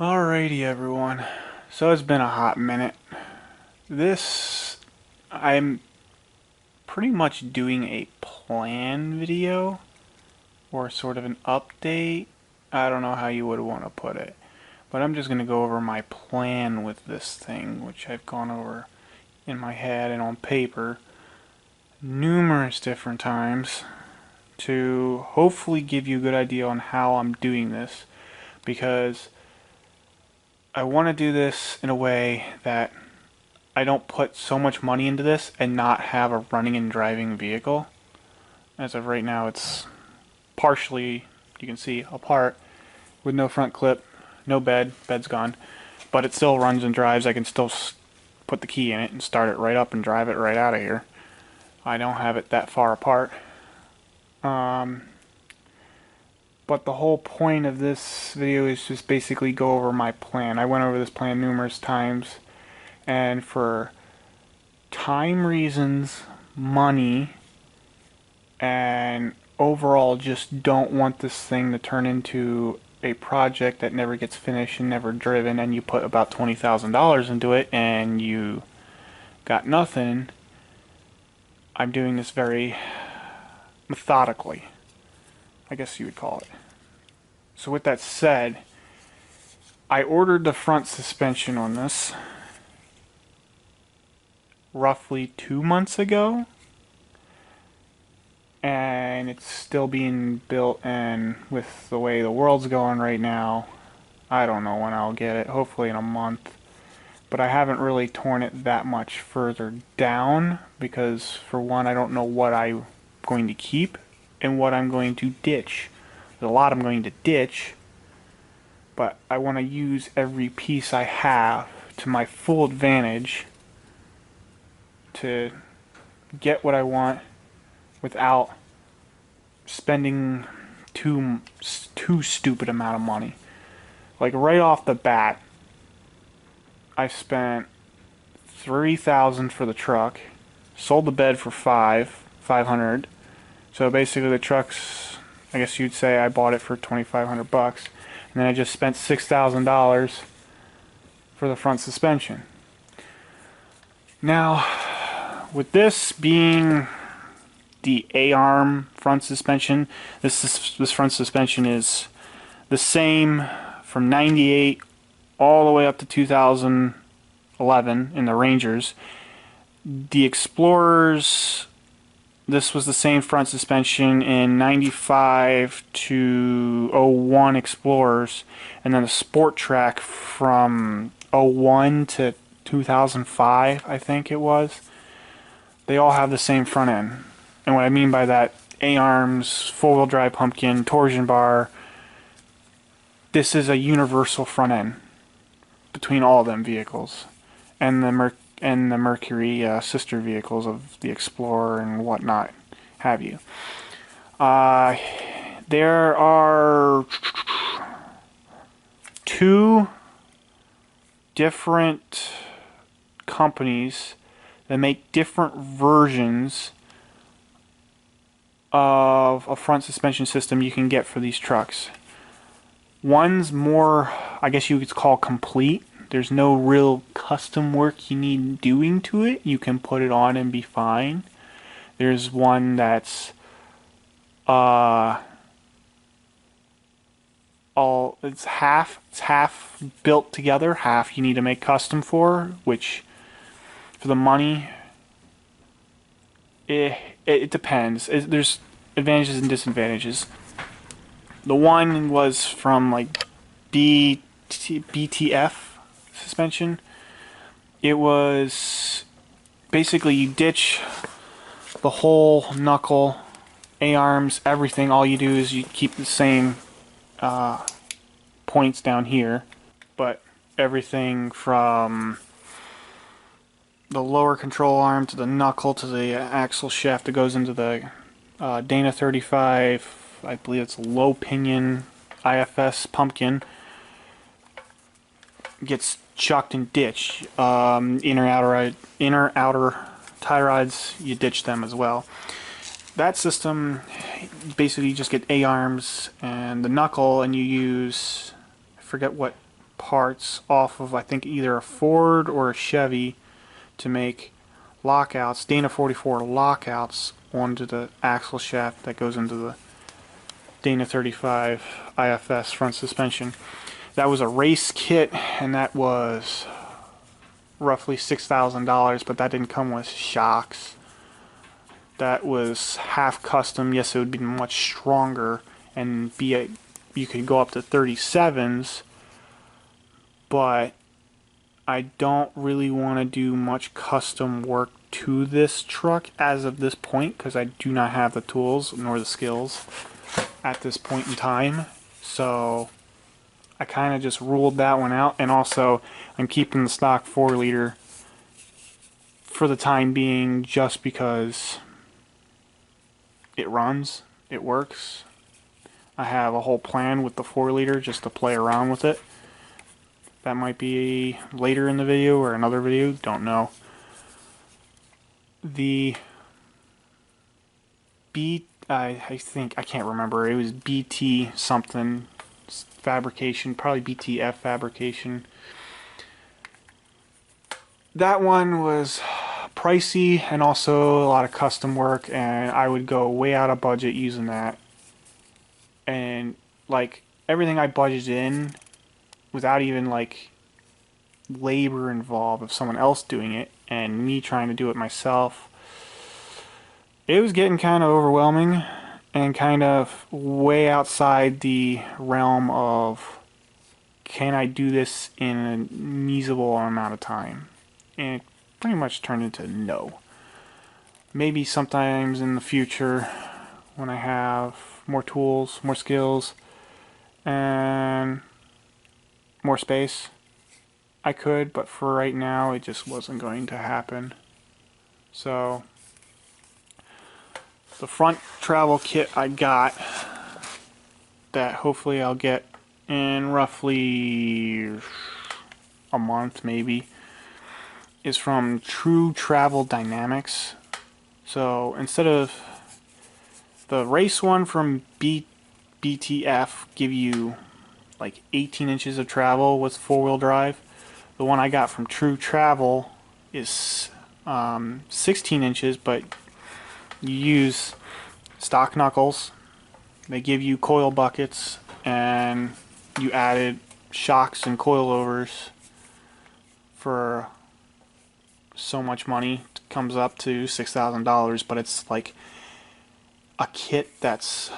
Alrighty everyone, so it's been a hot minute. I'm pretty much doing a plan video, or sort of an update. I don't know how you would want to put it, but I'm just going to go over my plan with this thing, which I've gone over in my head and on paper numerous different times, to hopefully give you a good idea on how I'm doing this, because I want to do this in a way that I don't put so much money into this and not have a running and driving vehicle. As of right now, it's partially, you can see, apart with no front clip, no bed's gone, but it still runs and drives. I can still put the key in it and start it right up and drive it right out of here. I don't have it that far apart. But the whole point of this video is just basically go over my plan. I went over this plan numerous times, and for time reasons, money, and overall just don't want this thing to turn into a project that never gets finished and never driven, and you put about $20,000 into it and you got nothing. I'm doing this very methodically, I guess you would call it. So with that said, I ordered the front suspension on this roughly 2 months ago, and it's still being built, and with the way the world's going right now, I don't know when I'll get it, hopefully in a month. But I haven't really torn it that much further down, because for one, I don't know what I'm going to keep and what I'm going to ditch. There's a lot I'm going to ditch, but I want to use every piece I have to my full advantage to get what I want without spending too stupid amount of money. Like right off the bat, I spent $3,000 for the truck, sold the bed for $500. So basically the truck's, I guess you'd say I bought it for $2,500, and then I just spent $6,000 for the front suspension. Now, with this being the A-arm front suspension, this front suspension is the same from '98 all the way up to 2011 in the Rangers. The Explorers, this was the same front suspension in '95 to '01 Explorers, and then the Sport Track from '01 to 2005, I think it was. They all have the same front end. And what I mean by that, A-arms, four-wheel drive pumpkin, torsion bar, this is a universal front end between all of them vehicles, and the Mercury sister vehicles of the Explorer and whatnot have you. There are two different companies that make different versions of a front suspension system you can get for these trucks. One's more, I guess you could call, complete. There's no real custom work you need doing to it. You can put it on and be fine. There's one that's it's half built together, half you need to make custom for, which for the money, it depends. There's advantages and disadvantages. The one was from like BTF suspension. It was basically you ditch the whole knuckle, A-arms, everything. All you do is you keep the same points down here, but everything from the lower control arm to the knuckle to the axle shaft that goes into the Dana 35, I believe it's low pinion IFS pumpkin, gets chucked and ditched. Inner outer tie rods, you ditch them as well. That system, basically you just get A-arms and the knuckle, and you use, I forget what parts off of, I think, either a Ford or a Chevy to make lockouts, Dana 44 lockouts onto the axle shaft that goes into the Dana 35 IFS front suspension. That was a race kit, and that was roughly $6,000, but that didn't come with shocks. That was half custom. Yes, it would be much stronger and you could go up to 37s, but I don't really want to do much custom work to this truck as of this point, because I do not have the tools nor the skills at this point in time. So I kind of just ruled that one out, and also I'm keeping the stock 4-liter for the time being, just because it runs, it works. I have a whole plan with the 4-liter just to play around with it. That might be later in the video or another video, don't know. The I think, I can't remember, it was BT something fabrication, probably BTF fabrication. That one was pricey and also a lot of custom work, and I would go way out of budget using that. And like everything I budgeted in, without even like labor involved of someone else doing it and me trying to do it myself, it was getting kind of overwhelming and kind of way outside the realm of, can I do this in a feasible amount of time? And it pretty much turned into no. Maybe sometimes in the future, when I have more tools, more skills, and more space, I could, but for right now it just wasn't going to happen. So the front travel kit I got, that hopefully I'll get in roughly a month maybe, is from True Travel Dynamics. So instead of the race one from BTF give you like 18 inches of travel with 4-wheel drive, the one I got from True Travel is 16 inches, but you use stock knuckles. They give you coil buckets, and you added shocks and coilovers for so much money. It comes up to $6,000, but it's like a kit that's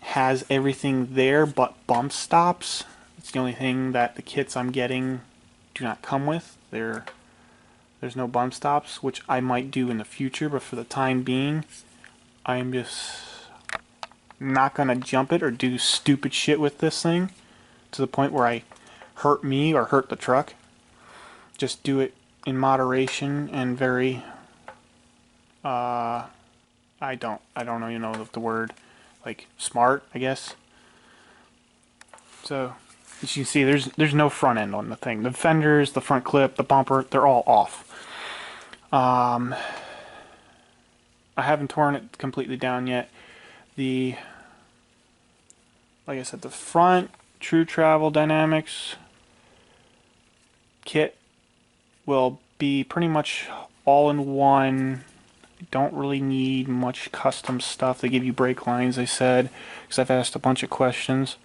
has everything there but bump stops. It's the only thing that the kits I'm getting do not come with. There's no bump stops, which I might do in the future, but for the time being, I'm just not gonna jump it or do stupid shit with this thing to the point where I hurt me or hurt the truck. Just do it in moderation and very I don't even know the word, like smart, I guess. So as you can see, there's no front end on the thing. The fenders, the front clip, the bumper, they're all off. I haven't torn it completely down yet. Like I said, the front True Travel Dynamics kit will be pretty much all in one. Don't really need much custom stuff. They give you brake lines, they said, because I've asked a bunch of questions.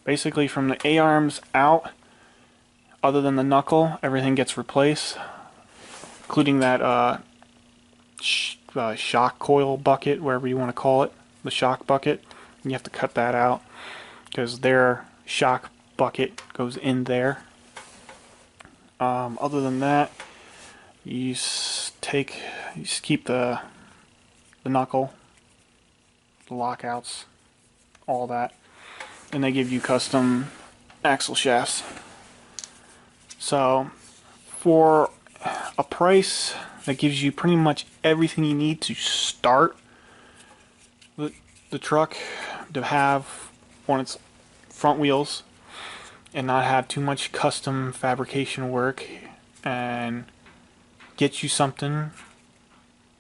Basically from the A-arms out, other than the knuckle, everything gets replaced, including that shock coil bucket, wherever you want to call it, the shock bucket. You have to cut that out because their shock bucket goes in there. Other than that, you just keep the knuckle, the lockouts, all that, and they give you custom axle shafts. So for a price that gives you pretty much everything you need to start the truck to have on its front wheels and not have too much custom fabrication work, and get you something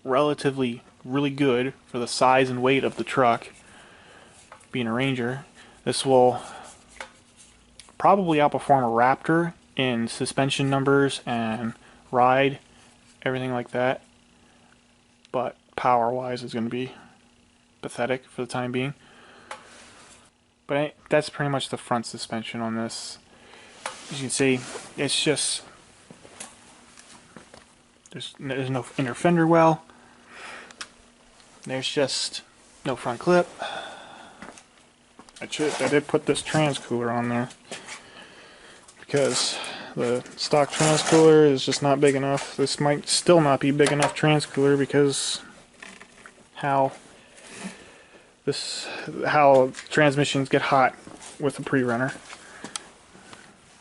relatively really good for the size and weight of the truck, being a Ranger, this will probably outperform a Raptor in suspension numbers and ride, everything like that. But power-wise, it's going to be pathetic for the time being. But that's pretty much the front suspension on this. As you can see, it's just there's no inner fender well. There's just no front clip. I did put this trans cooler on there because the stock trans cooler is just not big enough. This might still not be big enough trans cooler because how transmissions get hot with the Prerunner.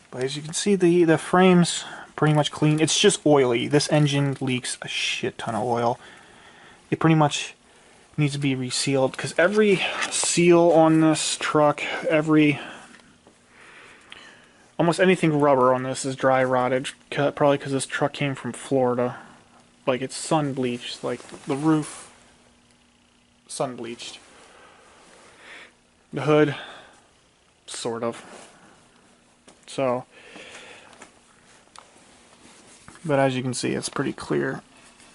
But as you can see, the frame's pretty much clean. It's just oily. This engine leaks a shit ton of oil. It pretty much needs to be resealed because every seal on this truck, almost anything rubber on this is dry rotted, probably because this truck came from Florida. Like, it's sun bleached, like the roof sun bleached. The hood, sort of. So, but as you can see, it's pretty clear.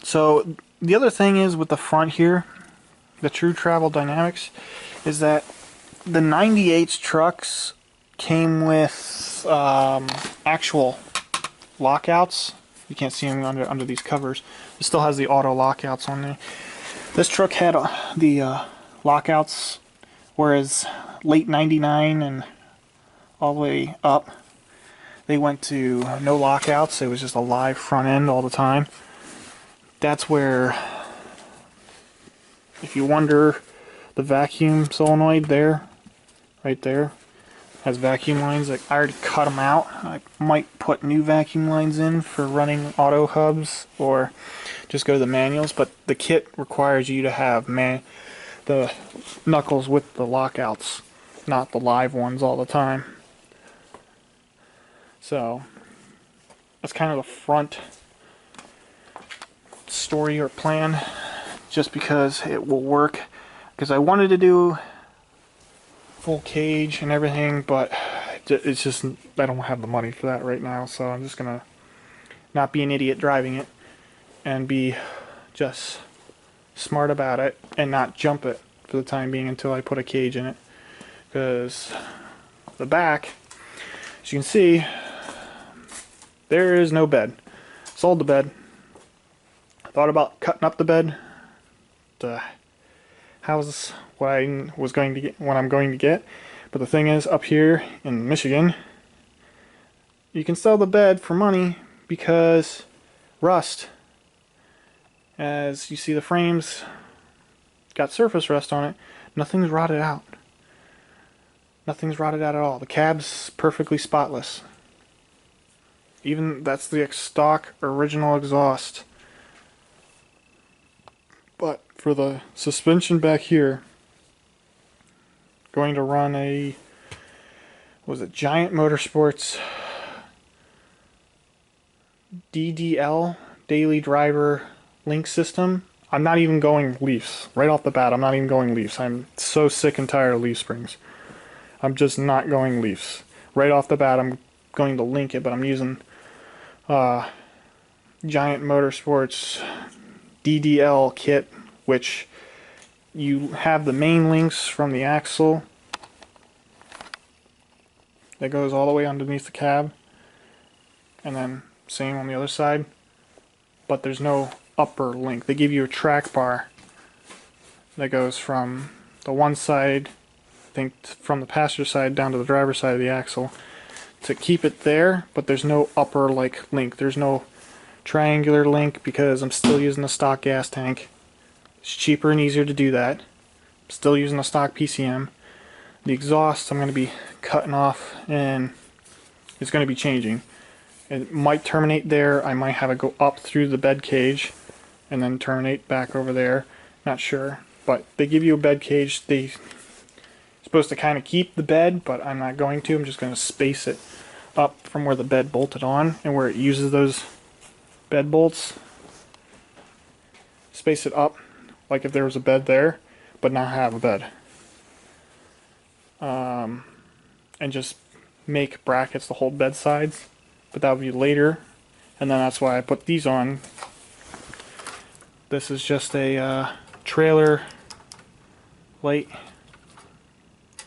So the other thing is with the front here, the True Travel Dynamics, is that the 98 trucks came with actual lockouts. You can't see them under these covers. It still has the auto lockouts on there. This truck had the lockouts, whereas late 99 and all the way up, they went to no lockouts. It was just a live front end all the time. That's where, if you wonder, the vacuum solenoid there, right there, has vacuum lines. Like, I already cut them out. I might put new vacuum lines in for running auto hubs or just go to the manuals, but the kit requires you to have the knuckles with the lockouts, not the live ones all the time. So that's kind of the front story or plan, just because it will work. Because I wanted to do full cage and everything, but it's just, I don't have the money for that right now, so I'm just gonna not be an idiot driving it and be just smart about it and not jump it for the time being until I put a cage in it. Because the back, as you can see, there is no bed. Sold the bed. Thought about cutting up the bed to house what I was going to get, what I'm going to get. But the thing is, up here in Michigan, you can sell the bed for money because rust. As you see, the frames got surface rust on it. Nothing's rotted out. Nothing's rotted out at all. The cab's perfectly spotless. Even that's the stock original exhaust. But for the suspension back here, going to run a, was it Giant Motorsports DDL, Daily Driver Link System. I'm not even going leafs. Right off the bat, I'm not even going leafs. I'm so sick and tired of leaf springs. I'm just not going leafs. Right off the bat, I'm going to link it, but I'm using Giant Motorsports DDL kit, which you have the main links from the axle that goes all the way underneath the cab, and then same on the other side, but there's no upper link. They give you a track bar that goes from the one side, I think from the passenger side down to the driver's side of the axle, to keep it there, but there's no upper like link. There's no triangular link because I'm still using the stock gas tank. It's cheaper and easier to do that. I'm still using the stock PCM. The exhaust I'm going to be cutting off and it's going to be changing. It might terminate there. I might have it go up through the bed cage and then terminate back over there. Not sure. But they give you a bed cage. They're supposed to kind of keep the bed, but I'm not going to. I'm just going to space it up from where the bed bolted on and where it uses those bed bolts. Space it up like if there was a bed there, but not have a bed. And just make brackets to hold bed sides, but that would be later, and then that's why I put these on. This is just a trailer light.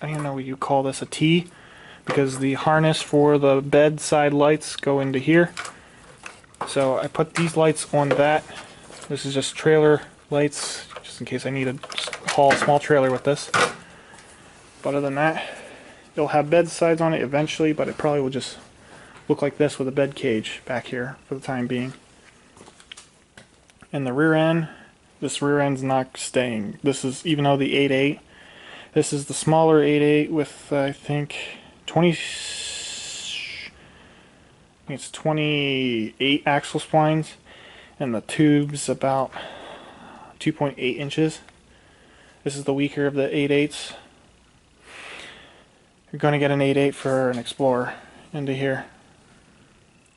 I don't even know what you call this, a T, because the harness for the bedside lights go into here. So I put these lights on that. This is just trailer lights, just in case I need to haul a small trailer with this. But other than that, it'll have bedsides on it eventually, but it probably will just look like this with a bed cage back here for the time being. And the rear end, this rear end's not staying. This is, even though the 8.8, this is the smaller 8.8 with I think 28 axle splines, and the tube's about 2.8 inches. This is the weaker of the 8.8s. You're going to get an 8.8 for an Explorer into here.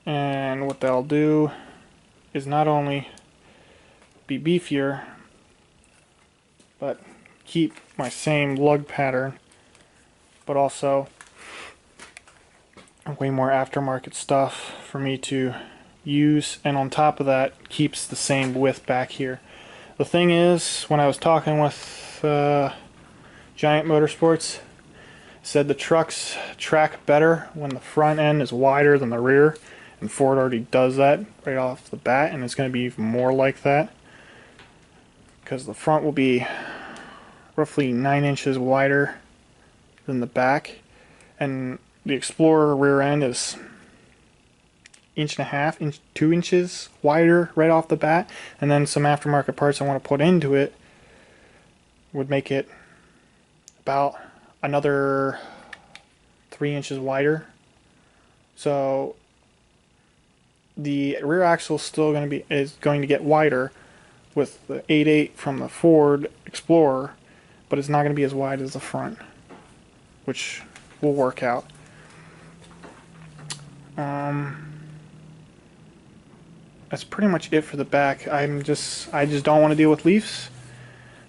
And what they'll do is not only be beefier, but keep my same lug pattern, but also way more aftermarket stuff for me to use, and on top of that keeps the same width back here. The thing is, when I was talking with Giant Motorsports, said the trucks track better when the front end is wider than the rear, and Ford already does that right off the bat, and it's going to be even more like that because the front will be roughly 9 inches wider than the back, and the Explorer rear end is 1.5 - 2 inches wider right off the bat, and then some aftermarket parts I want to put into it would make it about another 3 inches wider. So the rear axle is still going to get wider with the 8.8 from the Ford Explorer, but it's not going to be as wide as the front, which will work out. That's pretty much it for the back. I just don't want to deal with leafs.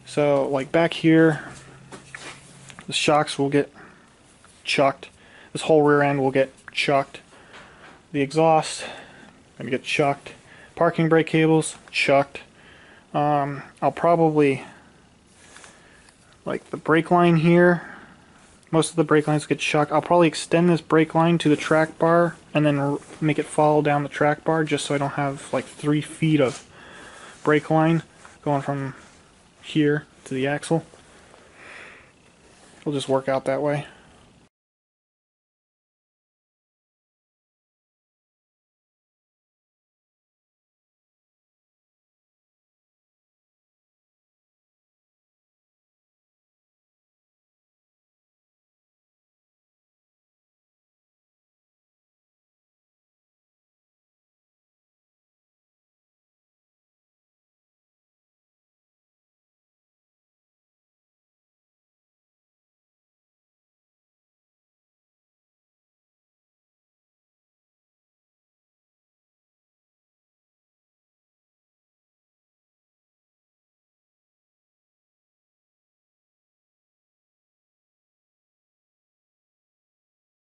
So like back here, the shocks will get chucked. This whole rear end will get chucked. The exhaust gonna get chucked. Parking brake cables chucked. I'll probably, like the brake line here, most of the brake lines get chucked. I'll probably extend this brake line to the track bar and then make it follow down the track bar, just so I don't have like 3 feet of brake line going from here to the axle. It'll just work out that way.